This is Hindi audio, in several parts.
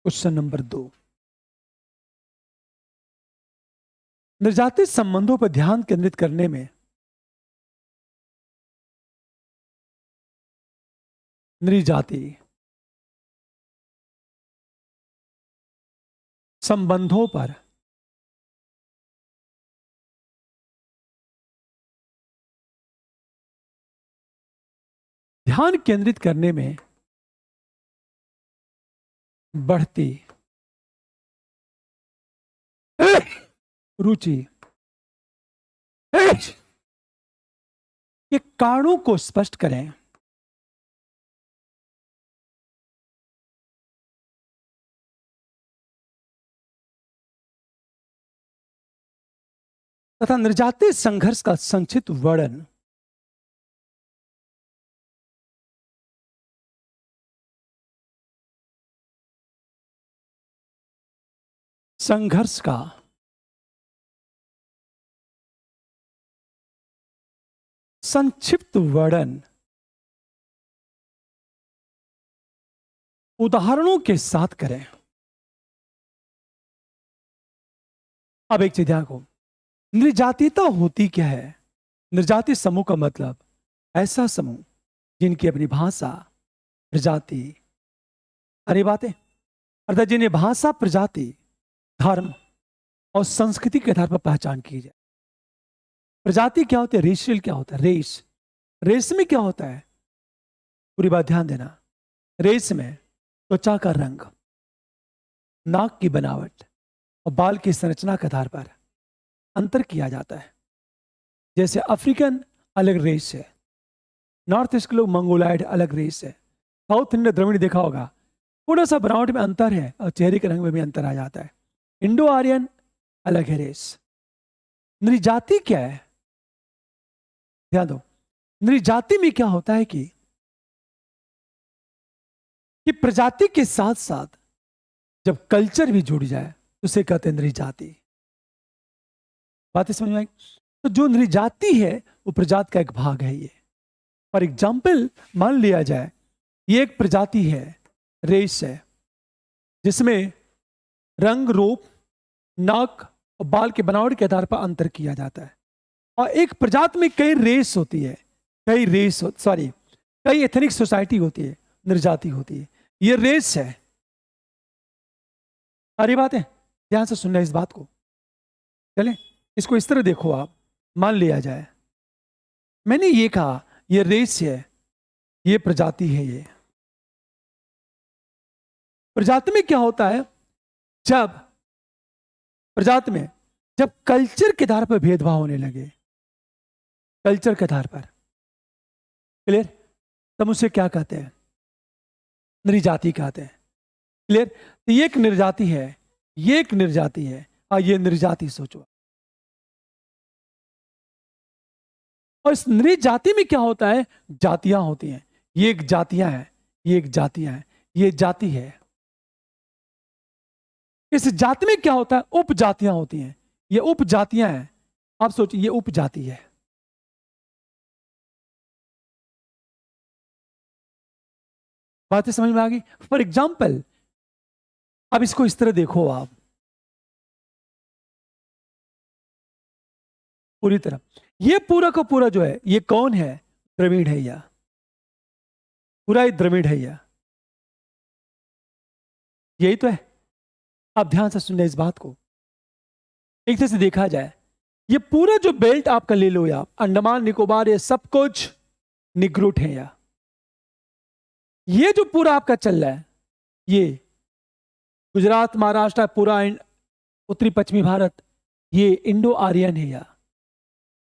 क्वेश्चन नंबर 2, निर्जातीय संबंधों पर ध्यान केंद्रित करने में निर्जातीय संबंधों पर ध्यान केंद्रित करने में बढ़ती रुचि के कारणों को स्पष्ट करें। तथा निर्जातीय संघर्ष का संक्षिप्त वर्णन संघर्ष का संक्षिप्त वर्णन उदाहरणों के साथ करें। अब एक चीज ध्यान को, निर्जातीयता होती क्या है? निर्जातीय समूह का मतलब ऐसा समूह जिनकी अपनी भाषा, प्रजाति, अरे बातें अर्थात जिन्हें भाषा, प्रजाति, धर्म और संस्कृति के आधार पर पहचान की जाए। प्रजाति क्या होती है? रेशियल क्या होता है? रेस में क्या होता है? पूरी बात ध्यान देना। रेस में त्वचा का रंग, नाक की बनावट और बाल की संरचना के आधार पर अंतर किया जाता है। जैसे अफ्रीकन अलग रेस है, नॉर्थ ईस्ट के लोग मंगोलाइड अलग रेस है, साउथ इंडियन द्रविड़ देखा होगा, थोड़ा सा बनावट में अंतर है और चेहरे के रंग में भी अंतर आ जाता है। इंडो आर्यन अलग है रेस। नृजाति क्या है? ध्यान दो, नृजाति में क्या होता है कि प्रजाति के साथ साथ जब कल्चर भी जुड़ जाए तो उसे कहते हैं नृजाति। बातें समझ में आई? तो जो नृजाति है वो प्रजाति का एक भाग है। ये फॉर एग्जाम्पल मान लिया जाए ये एक प्रजाति है, रेस है, जिसमें रंग, रूप, नाक और बाल के बनावट के आधार पर अंतर किया जाता है। और एक प्रजाति में कई रेस होती है, कई एथनिक सोसाइटी होती है, निर्जाति होती है। ये रेस है। अरे बात है, ध्यान से सुनना इस बात को। चले इसको इस तरह देखो आप, मान लिया जाए मैंने ये कहा ये रेस है, ये प्रजाति है। ये प्रजाति में क्या होता है? जब प्रजाति में जब कल्चर के आधार पर भेदभाव होने लगे, कल्चर के आधार पर, क्लियर, तब उसे क्या कहते हैं? नृजाति कहते हैं। क्लियर? तो ये एक निर्जाति है, ये एक निर्जाति है और ये निर्जाति। सोचो, और इस नृजाति में क्या होता है? जातियां होती हैं। ये एक जातियां हैं, ये एक जातियां हैं, ये जाति है। इस जाति में क्या होता है? उपजातियां होती हैं, ये उपजातियां हैं। आप सोचिए, ये उपजाति है। बातें समझ में आ गई? फॉर एग्जाम्पल अब इसको इस तरह देखो आप, पूरी तरह ये पूरा का पूरा जो है, ये कौन है? द्रविड़ है। या पूरा ही द्रविड़ है। या यही तो है। आप ध्यान से सुनना इस बात को। एक तरह से देखा जाए, ये पूरा जो बेल्ट आपका ले लो, या अंडमान निकोबार, ये सब कुछ निग्रोट है। या ये जो पूरा आपका चल रहा है, ये गुजरात, महाराष्ट्र, पूरा उत्तरी पश्चिमी भारत, ये इंडो आर्यन है। या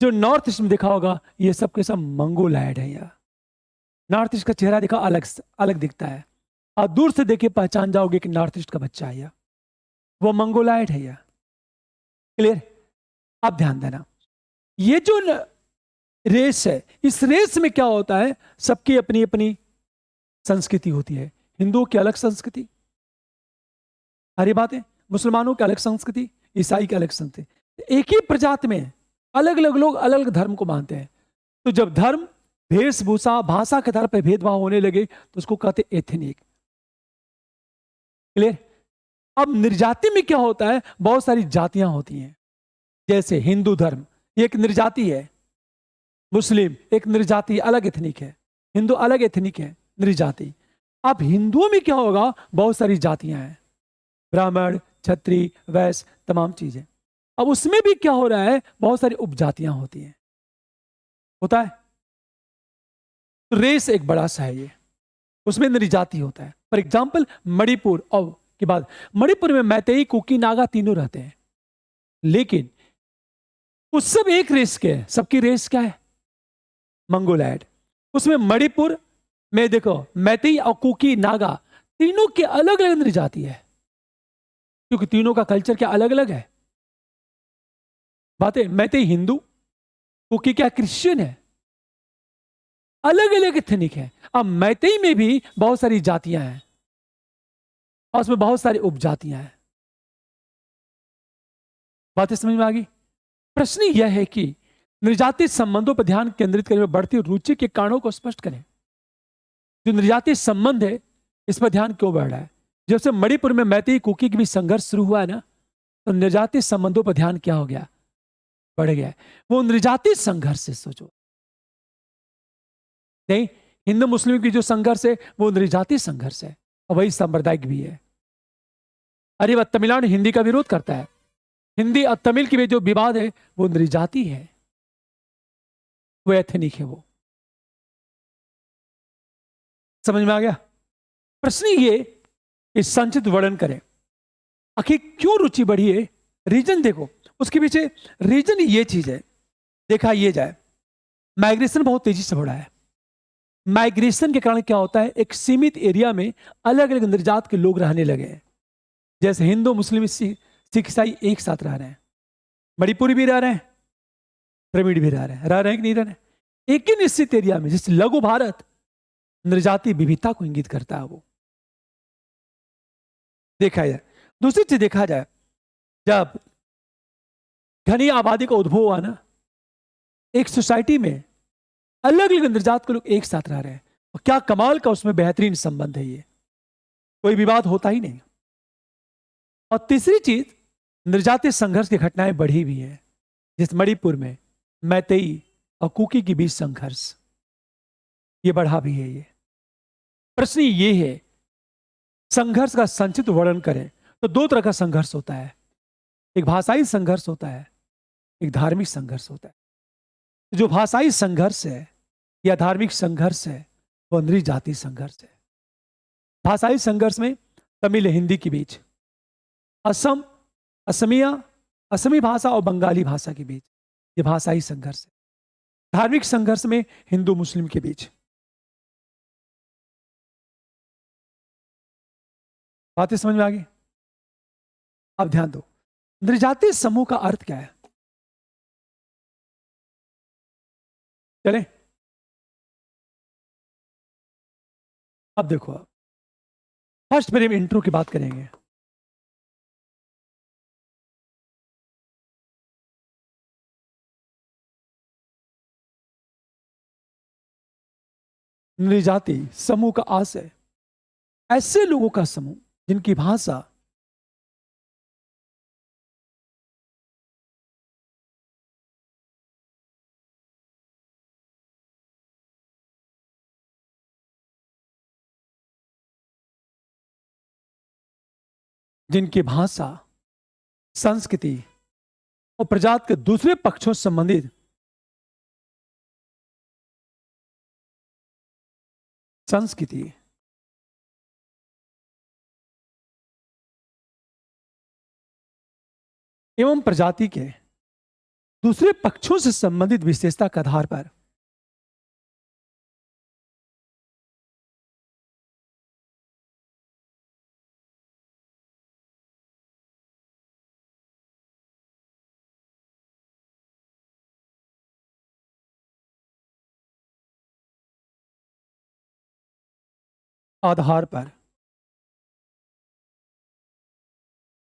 जो नॉर्थ ईस्ट में देखा होगा, ये सब के सब मंगोलाइड है। या नॉर्थ ईस्ट का चेहरा देखा अलग अलग दिखता है, और दूर से देखे पहचान जाओगे कि नॉर्थ ईस्ट का बच्चा है, या वो मंगोलाइड है। या क्लियर? आप ध्यान देना, ये जो रेस है, इस रेस में क्या होता है? सबकी अपनी अपनी संस्कृति होती है। हिंदुओं की अलग संस्कृति, हरी बात है, मुसलमानों की अलग संस्कृति, ईसाई की अलग संस्कृति। एक ही प्रजाति में अलग अलग लोग अलग अलग धर्म को मानते हैं। तो जब धर्म, वेशभूषा, भाषा के आधार पर भेदभाव होने लगे तो उसको कहते एथनिक। क्लियर? अब निर्जाति में क्या होता है, बहुत सारी जातियां होती हैं। जैसे हिंदू धर्म एक निर्जाति है, मुस्लिम एक निर्जाति अलग एथनिक है, हिंदू अलग एथनिक है, निर्जाति। अब हिंदुओं में क्या होगा, बहुत सारी जातियां हैं, ब्राह्मण, क्षत्रिय, वैश्य, तमाम चीजें। अब उसमें भी क्या हो रहा है, बहुत सारी उपजातियां होती हैं, होता है। तो रेस एक बड़ा सा है ये, उसमें निर्जाति होता है। फॉर एग्जाम्पल मणिपुर और के बाद, मणिपुर में मैतेई, कुकी, नागा तीनों रहते हैं, लेकिन उस सब एक रेस के हैं। सबकी रेस क्या है, मंगोलैड। उसमें मणिपुर में देखो मैतेई और कुकी, नागा तीनों की अलग अलग निर्जाति है, क्योंकि तीनों का कल्चर क्या अलग अलग है। बातें, मैतेई हिंदू, कुकी क्या क्रिश्चियन है, अलग अलग एथनिक है। अब मैतेई में भी बहुत सारी जातियां हैं और उसमें बहुत सारी उपजातियां हैं। बातें समझ में आ गई। प्रश्न यह है कि निर्जातीय संबंधों पर ध्यान केंद्रित करने में बढ़ती रुचि के कारणों को स्पष्ट करें। जो निर्जातीय संबंध है, इस पर ध्यान क्यों बढ़ रहा है। जब से मणिपुर में मैतेई कुकी के बीच संघर्ष शुरू हुआ है ना, तो निर्जातीय संबंधों पर ध्यान क्या हो गया, बढ़ गया है। वो निर्जातीय संघर्ष से सोचो, नहीं, हिंदू मुस्लिम की जो संघर्ष है वो निर्जातीय संघर्ष है, और वही सांप्रदायिक भी है। अरे वह तमिलनाडु हिंदी का विरोध करता है, हिंदी और तमिल के बीच जो विवाद है वो निर्जाति है, वो एथनिक है। वो समझ में आ गया। प्रश्न ये, इस संचित वर्णन करें आखिर क्यों रुचि बढ़ी है। रीजन देखो, उसके पीछे रीजन ये चीज है, देखा ये जाए। माइग्रेशन बहुत तेजी से बढ़ा है। माइग्रेशन के कारण क्या होता है, एक सीमित एरिया में अलग अलग निर्जात के लोग रहने लगे हैं। जैसे हिंदू, मुस्लिम, सिख, ईसाई एक साथ रह रहे हैं, मणिपुरी भी रह रहे हैं, द्रविड़ भी रह रहे हैं कि नहीं रह रहे हैं, एक ही निश्चित एरिया में। जैसे लघु भारत निर्जातीय विविधता को इंगित करता है, वो देखा जाए। दूसरी चीज देखा जाए, जब घनी आबादी का उद्भव हुआ ना, एक सोसाइटी में अलग अलग निर्जात के लोग एक साथ रह रहे हैं, और क्या कमाल का उसमें बेहतरीन संबंध है, ये कोई विवाद होता ही नहीं। और तीसरी चीज, निर्जातीय संघर्ष की घटनाएं बढ़ी हुई है। जिस मणिपुर में मैतेई और कुकी के बीच संघर्ष, ये बढ़ा भी है। ये प्रश्न ये है, संघर्ष का संक्षिप्त वर्णन करें तो दो तरह का संघर्ष होता है, एक भाषाई संघर्ष होता है, एक धार्मिक संघर्ष होता है। जो भाषाई संघर्ष है या धार्मिक संघर्ष है, वो निर्जातीय संघर्ष है। भाषाई संघर्ष में तमिल हिंदी के बीच, असम, असमिया, असमी भाषा और बंगाली भाषा के बीच, ये भाषाई संघर्ष है। धार्मिक संघर्ष में हिंदू मुस्लिम के बीच। बातें समझ में आ गई। अब ध्यान दो, निर्जातीय समूह का अर्थ क्या है। चलें, अब देखो, फर्स्ट मेरे इंट्रो की बात करेंगे। निर्जाति समूह का आशय ऐसे लोगों का समूह जिनकी भाषा जिनकी भाषा, संस्कृति और प्रजात के दूसरे पक्षों से संबंधित संस्कृति एवं प्रजाति के दूसरे पक्षों से संबंधित विशेषता के आधार पर आधार पर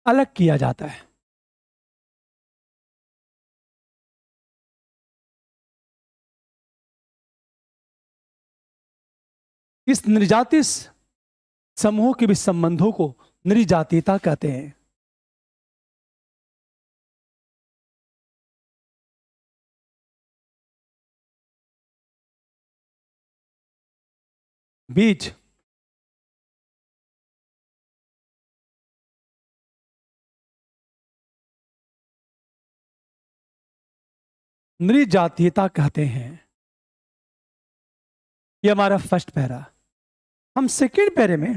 अलग किया जाता है। इस निर्जातीय समूहों के भी संबंधों को नृजातीयता कहते हैं। बीज नृजातीयता कहते हैं। ये हमारा फर्स्ट पैरा। हम सेकेंड पैरे में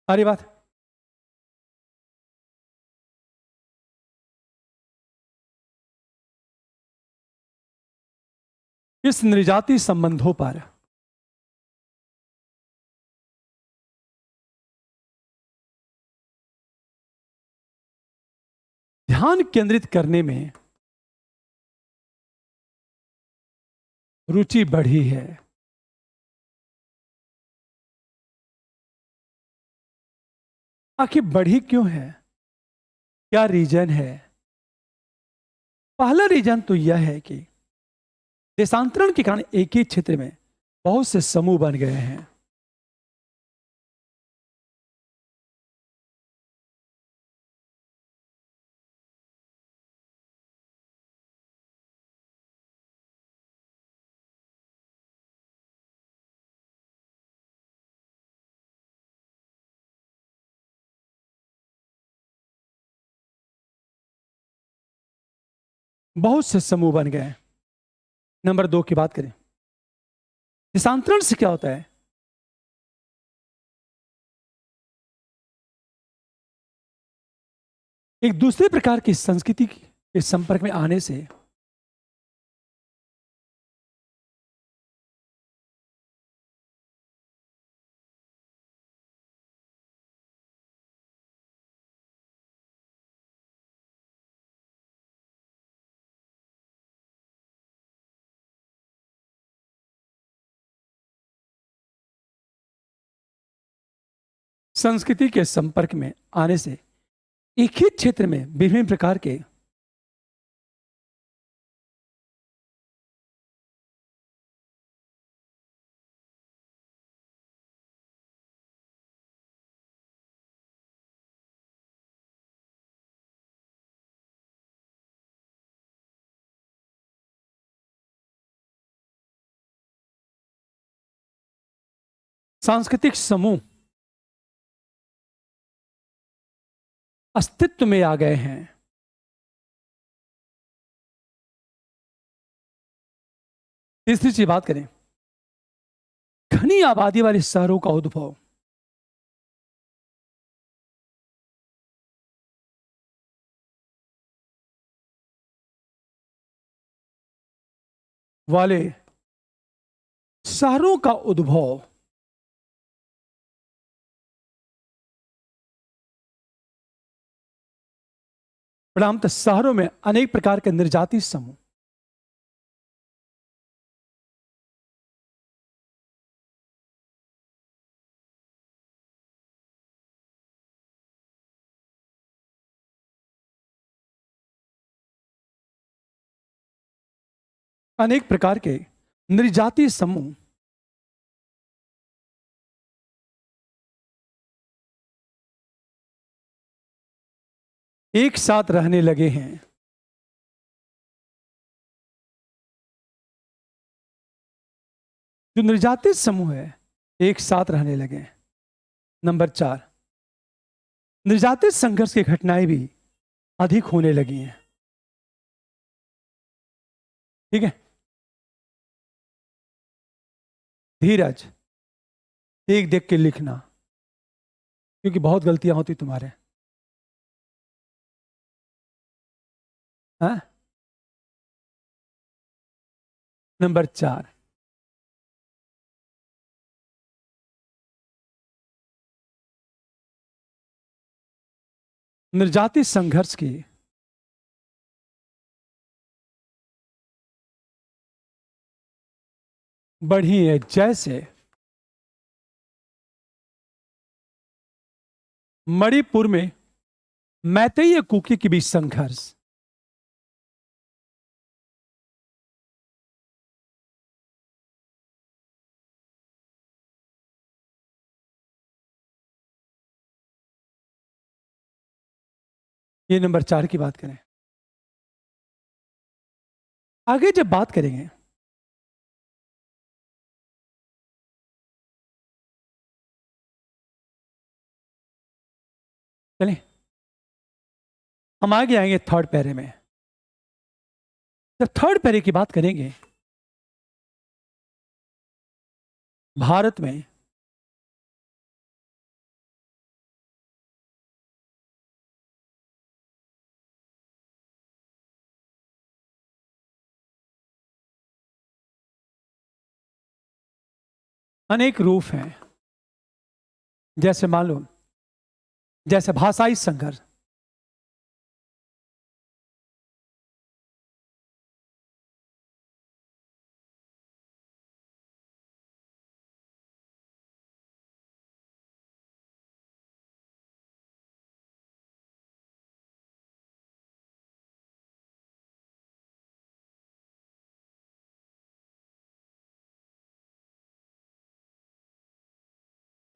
अरे बात इस नृजाति संबंधों पर ध्यान केंद्रित करने में रुचि बढ़ी है। आखिर बढ़ी क्यों है? क्या रीजन है? पहला रीजन तो यह है कि देशांतरण के कारण एक ही क्षेत्र में बहुत से समूह बन गए हैं। बहुत से समूह बन गए हैं। नंबर 2 की बात करें, देशांतरण से क्या होता है? एक दूसरे प्रकार की संस्कृति के संपर्क में आने से संस्कृति के संपर्क में आने से एक ही क्षेत्र में विभिन्न प्रकार के सांस्कृतिक समूह अस्तित्व में आ गए हैं। तीसरी चीज बात करें, घनी आबादी वाले शहरों का उद्भव। वाले शहरों का उद्भव परिणामतः शहरों में अनेक प्रकार के निर्जाति समूह अनेक प्रकार के निर्जाति समूह एक साथ रहने लगे हैं। जो निर्जाति समूह है एक साथ रहने लगे हैं। नंबर 4, निर्जाति संघर्ष की घटनाएं भी अधिक होने लगी हैं। ठीक है, धीरज, देख देख के लिखना, क्योंकि बहुत गलतियां होती तुम्हारे। हाँ? नंबर 4, निर्जाति संघर्ष की बढ़ी है। जैसे मणिपुर में मैतेई कुकी के बीच संघर्ष, ये नंबर 4 की बात करें। आगे जब बात करेंगे चलें, हम आगे आएंगे थर्ड पैरे में। जब थर्ड पैरे की बात करेंगे, भारत में अनेक रूप हैं। जैसे मान लो, जैसे भाषाई संघर्ष,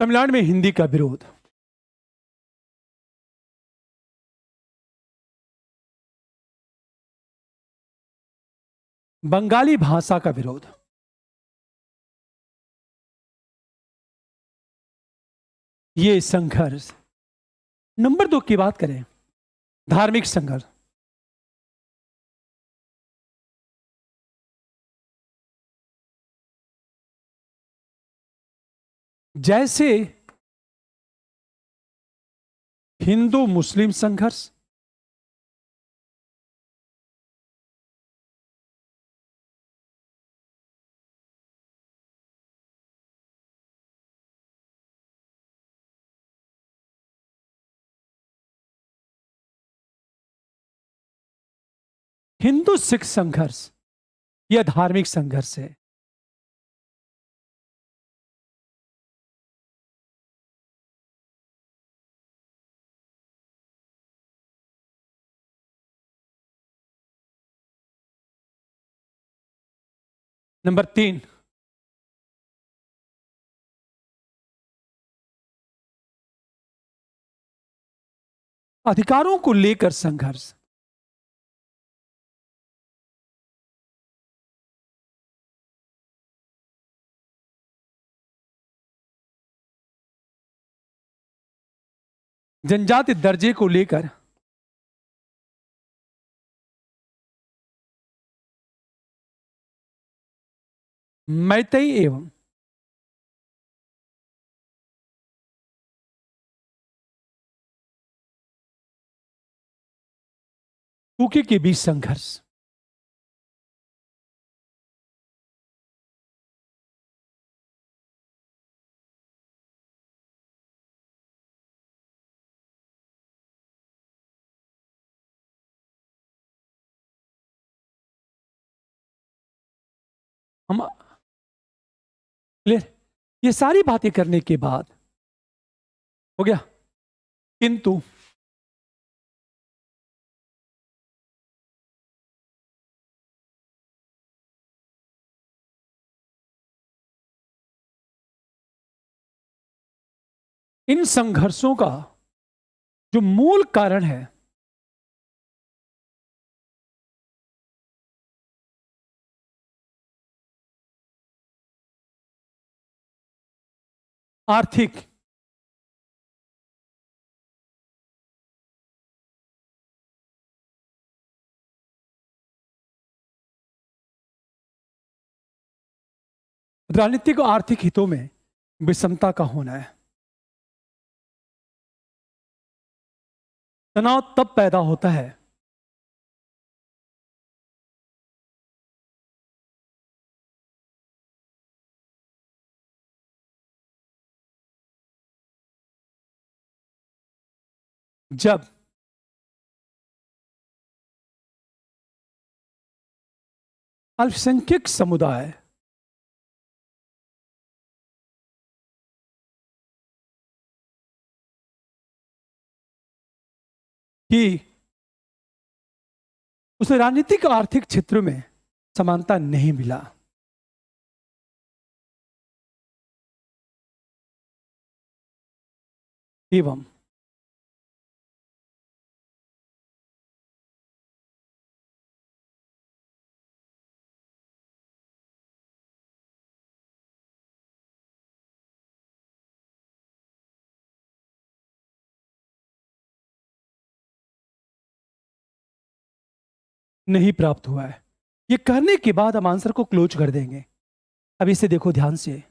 तमिलनाडु में हिंदी का विरोध, बंगाली भाषा का विरोध, ये संघर्ष। नंबर 2 की बात करें, धार्मिक संघर्ष। जैसे हिंदू मुस्लिम संघर्ष, हिंदू सिख संघर्ष, यह धार्मिक संघर्ष है। नंबर 3, अधिकारों को लेकर संघर्ष। जनजाति दर्जे को लेकर मैतेई एवं कुकी के बीच संघर्ष। हम क्लियर, ये सारी बातें करने के बाद हो गया, किंतु इन संघर्षों का जो मूल कारण है, आर्थिक, राजनीतिक और आर्थिक हितों में विषमता का होना है। तनाव तब पैदा होता है जब अल्पसंख्यक समुदाय की उसे राजनीतिक और आर्थिक क्षेत्र में समानता नहीं मिला। एवं नहीं प्राप्त हुआ है। ये करने के बाद हम आंसर को क्लोज कर देंगे। अब इसे देखो ध्यान से।